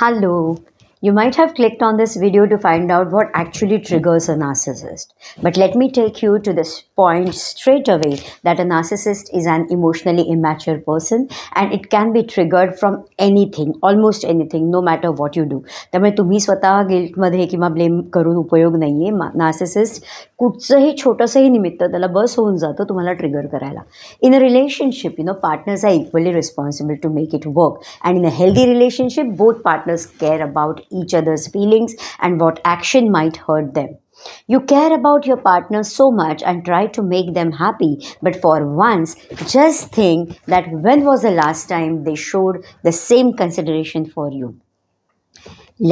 Hello. You might have clicked on this video to find out what actually triggers a narcissist. But let me take you to this point straight away that a narcissist is an emotionally immature person and it can be triggered from anything, almost anything, no matter what you do. त्यामुळे तुम्ही स्वतः गिल्टमध्ये किंवा blame करून उपयोग नाही आहे. Narcissist कुठचंही छोटंसंही निमित्त त्याला बस होऊन जातं तुम्हाला ट्रिगर करायला. In a relationship, partners are equally responsible to make it work. And in a healthy relationship, both partners care about each other's feelings and what action might hurt them. You care about your partner so much and try to make them happy, but for once, just think that when was the last time they showed the same consideration for you?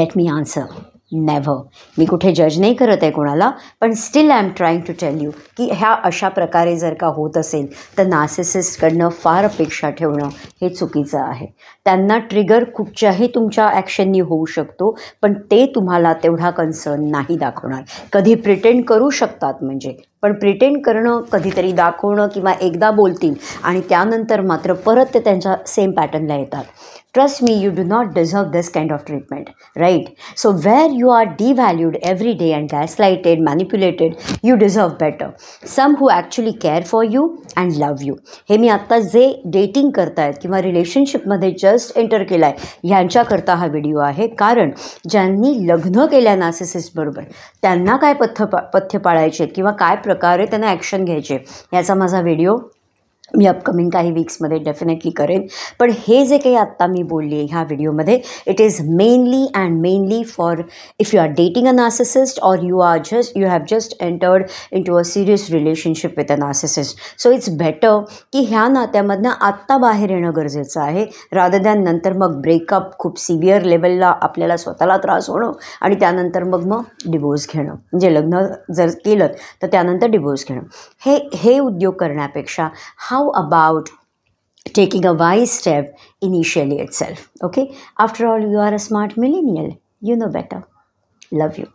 Let me answer. Never. मी कुठे जज नाही करत आहे कोणाला, पण still I am trying to tell you की ह्या अशा प्रकारे जर का होत असेल तर नार्सिसिस्टकडनं फार अपेक्षा ठेवणं हे चुकीचं आहे. त्यांना ट्रिगर कुठच्याही तुमच्या ॲक्शननी होऊ शकतो, पण ते तुम्हाला तेवढा कन्सर्न नाही दाखवणार. कधी प्रिटेंड करू शकतात पण प्रिटेंड करणं, कधीतरी दाखवणं किंवा एकदा बोलतील आणि त्यानंतर मात्र परत ते त्यांच्या सेम पॅटर्नला येतात. Trust me, you do not deserve this kind of treatment, right? So where you are devalued every day and gaslighted, manipulated, you deserve better. Some who actually care for you and love you. हे मी आत्ता जे dating करतायत किंवा रिलेशनशिपमध्ये just enter केला आहे ह्यांच्याकरता हा video आहे. कारण ज्यांनी लग्न केल्या नार्सिसिस्टबरोबर त्यांना काय पथ्य पाळायचे किंवा काय प्रकारे त्यांना ॲक्शन घ्यायचे याचा माझा व्हिडिओ मी अपकमिंग काही वीक्समध्ये डेफिनेटली करेन. पण हे जे काही आत्ता मी बोलली आहे ह्या व्हिडिओमध्ये, it is mainly for if you are dating a narcissist और you have just entered into a serious relationship with a narcissist. So it's better की ह्या नात्यामधनं आत्ता बाहेर येणं गरजेचं आहे, रादर दॅन नंतर मग ब्रेकअप, खूप सिव्हिअर लेवलला आपल्याला स्वतःला त्रास होणं आणि त्यानंतर मग डिवोर्स घेणं. म्हणजे लग्न जर केलं तर त्यानंतर डिवोर्स घेणं. हे उद्योग करण्यापेक्षा how about taking a wise step initially itself? Okay, after all, you are a smart millennial, you know better. Love you.